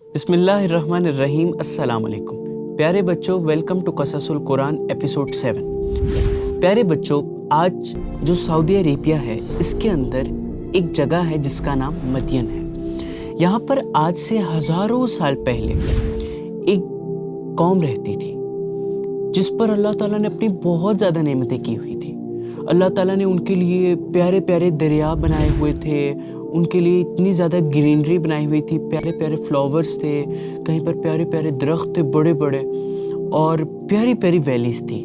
بسم اللہ الرحمن الرحیم۔ السلام علیکم پیارے بچوں، ویلکم ٹو قصص القرآن ایپیسوڈ 7۔ پیارے بچوں، آج جو سعودی عربیہ ہے اس کے اندر ایک جگہ ہے جس کا نام مدین ہے۔ یہاں پر آج سے ہزاروں سال پہلے ایک قوم رہتی تھی جس پر اللہ تعالیٰ نے اپنی بہت زیادہ نعمتیں کی ہوئی تھی۔ اللہ تعالیٰ نے ان کے لیے پیارے پیارے دریا بنائے ہوئے تھے، ان کے لیے اتنی زیادہ گرینری بنائی ہوئی تھی، پیارے پیارے فلاورز تھے، کہیں پر پیارے پیارے درخت تھے بڑے بڑے، اور پیاری پیاری ویلیز تھی۔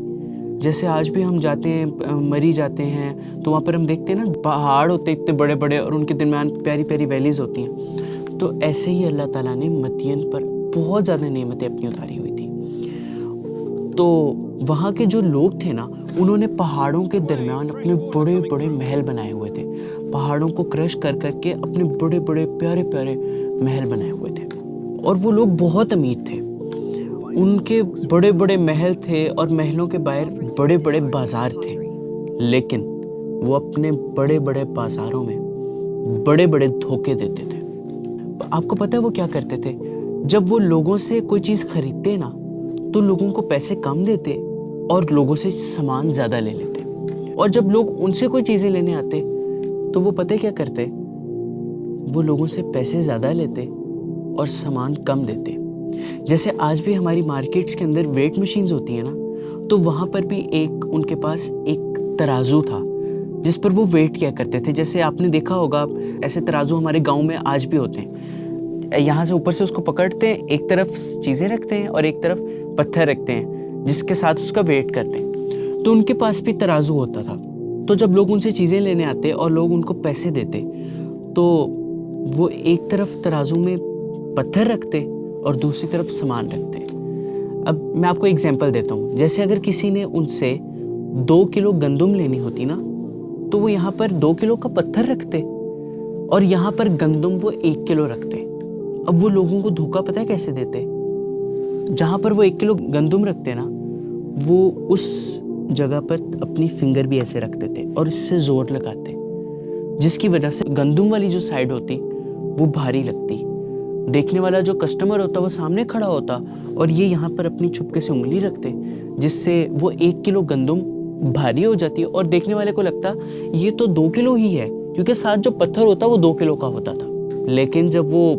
جیسے آج بھی ہم جاتے ہیں، مری جاتے ہیں تو وہاں پر ہم دیکھتے ہیں نا، پہاڑ ہوتے اتنے بڑے بڑے اور ان کے درمیان پیاری پیاری ویلیز ہوتی ہیں۔ تو ایسے ہی اللہ تعالیٰ نے مدین پر بہت زیادہ نعمتیں اپنی اتاری ہوئی تھی۔ تو وہاں کے جو لوگ تھے نا، انہوں نے پہاڑوں کے درمیان اپنے بڑے بڑے محل بنائے ہوئے تھے، پہاڑوں کو کرش کر کر کے اپنے بڑے بڑے پیارے پیارے محل بنائے ہوئے تھے، اور وہ لوگ بہت امیر تھے۔ ان کے بڑے بڑے محل تھے اور محلوں کے باہر بڑے بڑے بازار تھے، لیکن وہ اپنے بڑے بڑے بازاروں میں بڑے بڑے دھوکے دیتے تھے۔ آپ کو پتہ ہے وہ کیا کرتے تھے؟ جب وہ لوگوں سے کوئی چیز خریدتے نا تو لوگوں کو پیسے کم دیتے اور لوگوں سے سامان زیادہ لے لیتے، اور جب لوگ ان سے کوئی چیزیں لینے آتے تو وہ پتہ کیا کرتے؟ وہ لوگوں سے پیسے زیادہ لیتے اور سامان کم دیتے۔ جیسے آج بھی ہماری مارکیٹس کے اندر ویٹ مشینز ہوتی ہیں نا، تو وہاں پر بھی ان کے پاس ایک ترازو تھا جس پر وہ ویٹ کیا کرتے تھے۔ جیسے آپ نے دیکھا ہوگا، ایسے ترازو ہمارے گاؤں میں آج بھی ہوتے ہیں۔ یہاں سے اوپر سے اس کو پکڑتے ہیں، ایک طرف چیزیں رکھتے ہیں اور ایک طرف پتھر رکھتے ہیں جس کے ساتھ اس کا ویٹ کرتے ہیں۔ تو ان کے پاس بھی ترازو ہوتا تھا۔ تو جب لوگ ان سے چیزیں لینے آتے اور لوگ ان کو پیسے دیتے تو وہ ایک طرف ترازو میں پتھر رکھتے اور دوسری طرف سامان رکھتے۔ اب میں آپ کو ایگزامپل دیتا ہوں۔ جیسے اگر کسی نے ان سے 2 کلو گندم لینی ہوتی نا، تو وہ یہاں پر 2 کلو کا پتھر رکھتے اور یہاں پر گندم وہ 1 کلو رکھتے۔ اب وہ لوگوں کو دھوکہ پتہ ہے کیسے دیتے؟ جہاں پر وہ 1 کلو گندم رکھتے نا، وہ اس جگہ پر اپنی فنگر بھی ایسے رکھتے تھے اور اس سے زور لگاتے، جس کی وجہ سے گندم والی جو سائیڈ ہوتی وہ بھاری لگتی۔ دیکھنے والا جو کسٹمر ہوتا وہ سامنے کھڑا ہوتا اور یہ یہاں پر اپنی چھپکے سے انگلی رکھتے، جس سے وہ 1 کلو گندم بھاری ہو جاتی اور دیکھنے والے کو لگتا یہ تو 2 کلو ہی ہے، کیونکہ ساتھ جو پتھر ہوتا وہ 2 کلو کا ہوتا تھا۔ لیکن جب وہ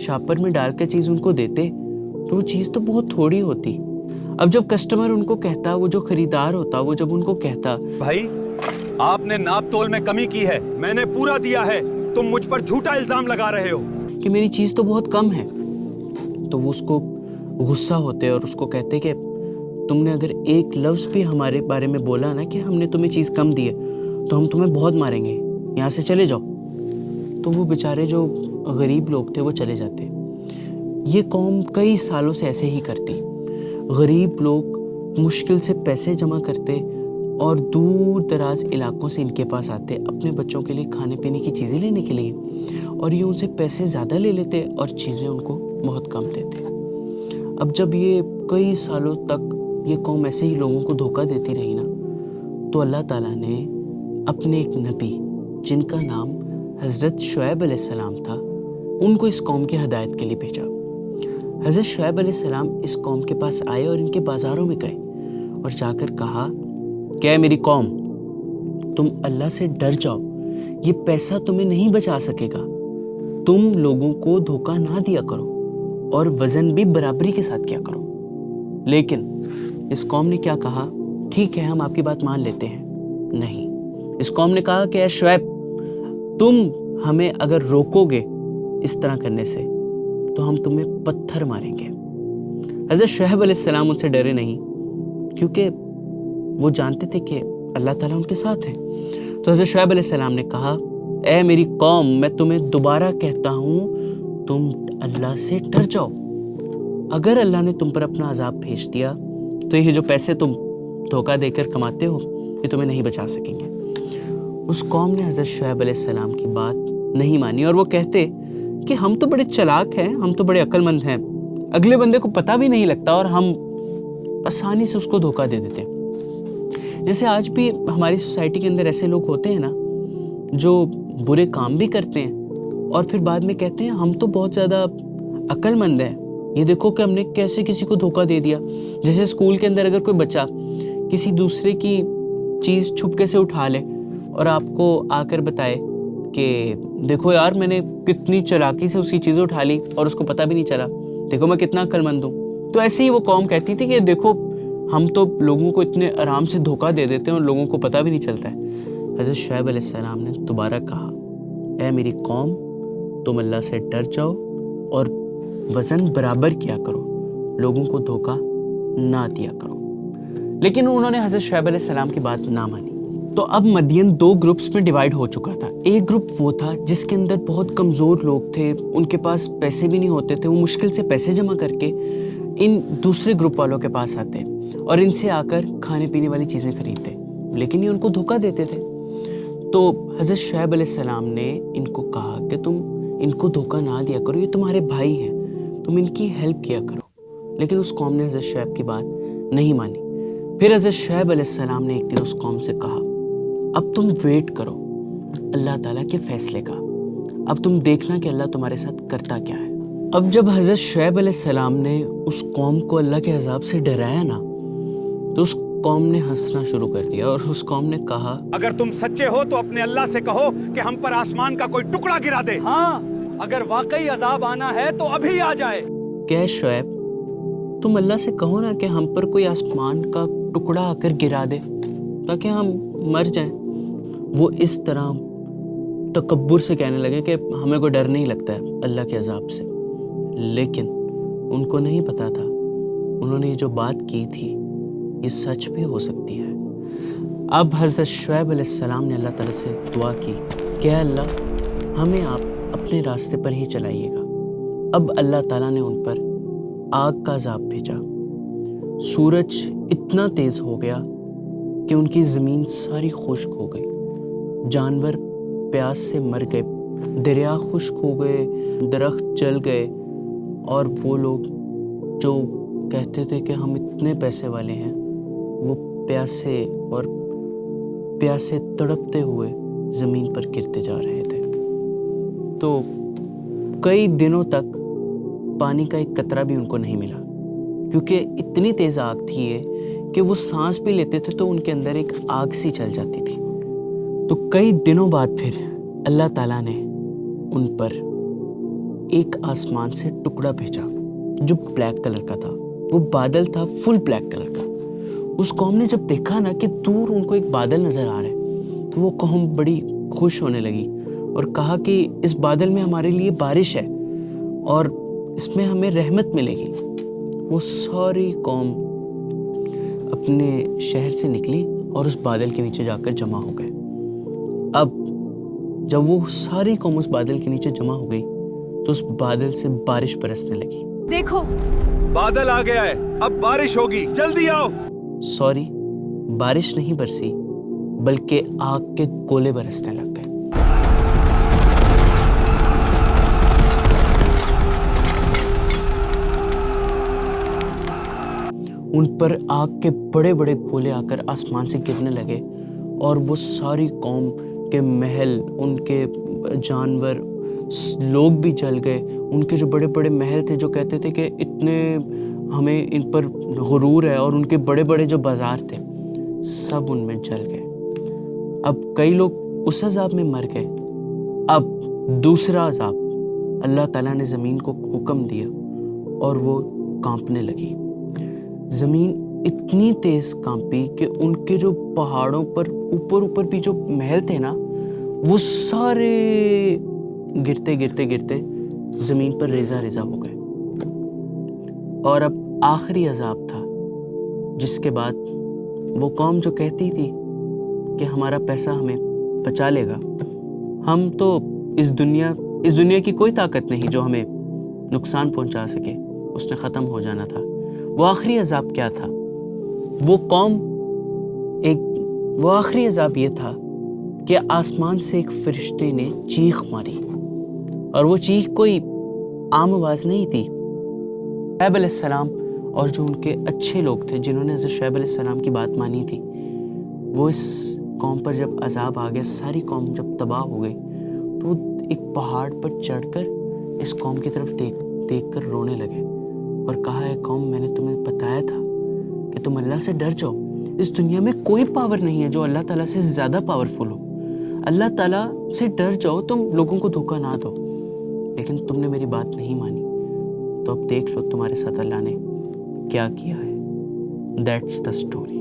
شاپر میں ڈال کے چیز ان کو دیتے تو وہ چیز تو بہت تھوڑی ہوتی۔ اب جب کسٹمر ان کو کہتا، وہ جو خریدار ہوتا، وہ جب ان کو کہتا، بھائی آپ نے ناپ تول میں کمی کی ہے، میں نے پورا دیا ہے، تم مجھ پر جھوٹا الزام لگا رہے ہو کہ میری چیز تو بہت کم ہے، تو وہ اس کو غصہ ہوتے اور اس کو کہتے کہ تم نے اگر ایک لفظ بھی ہمارے بارے میں بولا نا کہ ہم نے تمہیں چیز کم دی ہے تو ہم تمہیں بہت ماریں گے، یہاں سے چلے جاؤ۔ تو وہ بیچارے جو غریب لوگ تھے وہ چلے جاتے۔ یہ قوم کئی سالوں سے ایسے ہی کرتی۔ غریب لوگ مشکل سے پیسے جمع کرتے اور دور دراز علاقوں سے ان کے پاس آتے اپنے بچوں کے لیے کھانے پینے کی چیزیں لینے کے لیے، اور یہ ان سے پیسے زیادہ لے لیتے اور چیزیں ان کو بہت کم دیتے۔ اب جب یہ کئی سالوں تک یہ قوم ایسے ہی لوگوں کو دھوکہ دیتی رہی نا، تو اللہ تعالیٰ نے اپنے ایک نبی جن کا نام حضرت شعیب علیہ السلام تھا، ان کو اس قوم کی ہدایت کے لیے بھیجا۔ حضرت شعیب علیہ السلام اس قوم کے پاس آئے اور ان کے بازاروں میں گئے اور جا کر کہا کہ اے میری قوم، تم اللہ سے ڈر جاؤ، یہ پیسہ تمہیں نہیں بچا سکے گا، تم لوگوں کو دھوکہ نہ دیا کرو اور وزن بھی برابری کے ساتھ کیا کرو۔ لیکن اس قوم نے کیا کہا؟ ٹھیک ہے، ہم آپ کی بات مان لیتے ہیں۔ نہیں، اس قوم نے کہا کہ اے شعیب، تم ہمیں اگر روکو گے اس طرح کرنے سے تو ہم تمہیں پتھر ماریں گے۔ حضرت شعیب علیہ السلام ان سے ڈرے نہیں، کیونکہ وہ جانتے تھے کہ اللہ تعالیٰ ان کے ساتھ ہے۔ تو حضرت شعیب علیہ السلام نے کہا، اے میری قوم، میں تمہیں دوبارہ کہتا ہوں، تم اللہ سے ڈر جاؤ۔ اگر اللہ نے تم پر اپنا عذاب بھیج دیا تو یہ جو پیسے تم دھوکہ دے کر کماتے ہو یہ تمہیں نہیں بچا سکیں گے۔ اس قوم نے حضرت شعیب علیہ السلام کی بات نہیں مانی اور وہ کہتے کہ ہم تو بڑے چلاک ہیں، ہم تو بڑے عقل مند ہیں، اگلے بندے کو پتہ بھی نہیں لگتا اور ہم آسانی سے اس کو دھوکہ دے دیتے ہیں۔ جیسے آج بھی ہماری سوسائٹی کے اندر ایسے لوگ ہوتے ہیں نا جو برے کام بھی کرتے ہیں اور پھر بعد میں کہتے ہیں ہم تو بہت زیادہ عقل مند ہیں. یہ دیکھو کہ ہم نے کیسے کسی کو دھوکہ دے دیا. جیسے اسکول کے اندر اگر کوئی بچہ کسی دوسرے کی چیز چھپکے سے اٹھا لے اور آپ کو آ کر بتائے کہ دیکھو یار میں نے کتنی چالاکی سے اس کی چیزیں اٹھا لی اور اس کو پتہ بھی نہیں چلا, دیکھو میں کتنا عقل مند ہوں. تو ایسے ہی وہ قوم کہتی تھی کہ دیکھو ہم تو لوگوں کو اتنے آرام سے دھوکہ دے دیتے ہیں اور لوگوں کو پتہ بھی نہیں چلتا ہے. حضرت شعیب علیہ السلام نے دوبارہ کہا, اے میری قوم, تم اللہ سے ڈر جاؤ اور وزن برابر کیا کرو, لوگوں کو دھوکہ نہ دیا کرو. لیکن انہوں نے حضرت شعیب علیہ السلام کی بات نہ مانی. تو اب مدین 2 گروپس میں ڈیوائیڈ ہو چکا تھا. ایک گروپ وہ تھا جس کے اندر بہت کمزور لوگ تھے, ان کے پاس پیسے بھی نہیں ہوتے تھے, وہ مشکل سے پیسے جمع کر کے ان دوسرے گروپ والوں کے پاس آتے اور ان سے آ کر کھانے پینے والی چیزیں خریدتے, لیکن یہ ان کو دھوکہ دیتے تھے. تو حضرت شعیب علیہ السلام نے ان کو کہا کہ تم ان کو دھوکہ نہ دیا کرو, یہ تمہارے بھائی ہیں, تم ان کی ہیلپ کیا کرو. لیکن اس قوم نے حضرت شعیب کی بات نہیں مانی. پھر حضرت شعیب علیہ السلام نے ایک دن اس قوم سے کہا, اب تم ویٹ کرو اللہ تعالیٰ کے فیصلے کا, اب تم دیکھنا کہ اللہ تمہارے ساتھ کرتا کیا ہے. اب جب حضرت شعیب علیہ السلام نے اس قوم کو اللہ کے عذاب سے ڈرایا نا, تو اس قوم نے ہنسنا شروع کر دیا اور اس قوم نے کہا, اگر تم سچے ہو تو اپنے اللہ سے کہو کہ ہم پر آسمان کا کوئی ٹکڑا گرا دے. ہاں, اگر واقعی عذاب آنا ہے تو ابھی آ جائے. کہ شعیب تم اللہ سے کہو نا کہ ہم پر کوئی آسمان کا ٹکڑا آ کر گرا دے تاکہ ہم مر جائیں. وہ اس طرح تکبر سے کہنے لگے کہ ہمیں کوئی ڈر نہیں لگتا ہے اللہ کے عذاب سے. لیکن ان کو نہیں پتا تھا انہوں نے یہ جو بات کی تھی یہ سچ بھی ہو سکتی ہے. اب حضرت شعیب علیہ السلام نے اللہ تعالیٰ سے دعا کی کہ اے اللہ ہمیں آپ اپنے راستے پر ہی چلائیے گا. اب اللہ تعالیٰ نے ان پر آگ کا عذاب بھیجا. سورج اتنا تیز ہو گیا کہ ان کی زمین ساری خشک ہو گئی, جانور پیاس سے مر گئے, دریا خشک ہو گئے, درخت جل گئے, اور وہ لوگ جو کہتے تھے کہ ہم اتنے پیسے والے ہیں وہ پیاسے تڑپتے ہوئے زمین پر گرتے جا رہے تھے. تو کئی دنوں تک پانی کا ایک قطرہ بھی ان کو نہیں ملا, کیونکہ اتنی تیز آگ تھی یہ کہ وہ سانس بھی لیتے تھے تو ان کے اندر ایک آگ سی چل جاتی تھی. تو کئی دنوں بعد پھر اللہ تعالیٰ نے ان پر ایک آسمان سے ٹکڑا بھیجا جو بلیک کلر کا تھا. وہ بادل تھا فل بلیک کلر کا. اس قوم نے جب دیکھا نا کہ دور ان کو ایک بادل نظر آ رہا ہے تو وہ قوم بڑی خوش ہونے لگی اور کہا کہ اس بادل میں ہمارے لیے بارش ہے اور اس میں ہمیں رحمت ملے گی. وہ ساری قوم اپنے شہر سے نکلی اور اس بادل کے نیچے جا کر جمع ہو گئے. اب جب وہ ساری قوم اس بادل کے نیچے جمع ہو گئی تو اس بادل سے بارش برسنے لگی. دیکھو بادل آ گیا ہے, اب بارش ہوگی, جلدی آؤ. سوری, بارش نہیں برسی بلکہ آگ کے گولے برسنے لگ گئے. ان پر آگ کے بڑے بڑے گولے آ کر آسمان سے گرنے لگے اور وہ ساری قوم کے محل, ان کے جانور, لوگ بھی جل گئے. ان کے جو بڑے بڑے محل تھے جو کہتے تھے کہ اتنے ہمیں ان پر غرور ہے, اور ان کے بڑے بڑے جو بازار تھے سب ان میں جل گئے. اب کئی لوگ اس عذاب میں مر گئے. اب دوسرا عذاب, اللہ تعالیٰ نے زمین کو حکم دیا اور وہ کانپنے لگی. زمین اتنی تیز کانپی کہ ان کے جو پہاڑوں پر اوپر بھی جو محل تھے نا وہ سارے گرتے گرتے گرتے زمین پر ریزہ ریزہ ہو گئے. اور اب آخری عذاب تھا جس کے بعد وہ قوم جو کہتی تھی کہ ہمارا پیسہ ہمیں بچا لے گا, ہم تو اس دنیا کی کوئی طاقت نہیں جو ہمیں نقصان پہنچا سکے, اس نے ختم ہو جانا تھا. وہ آخری عذاب کیا تھا؟ وہ آخری عذاب یہ تھا کہ آسمان سے ایک فرشتے نے چیخ ماری, اور وہ چیخ کوئی عام آواز نہیں تھی. شعیب علیہ السلام اور جو ان کے اچھے لوگ تھے جنہوں نے حضرت شعیب علیہ السلام کی بات مانی تھی, وہ اس قوم پر جب عذاب آ گیا, ساری قوم جب تباہ ہو گئی, تو ایک پہاڑ پر چڑھ کر اس قوم کی طرف دیکھ کر رونے لگے اور کہا اے قوم میں نے تمہیں بتایا تھا کہ تم اللہ سے ڈر جاؤ. اس دنیا میں کوئی پاور نہیں ہے جو اللہ تعالیٰ سے زیادہ پاورفل ہو. اللہ تعالیٰ سے ڈر جاؤ, تم لوگوں کو دھوکہ نہ دو. لیکن تم نے میری بات نہیں مانی, تو اب دیکھ لو تمہارے ساتھ اللہ نے کیا کیا ہے. That's the story.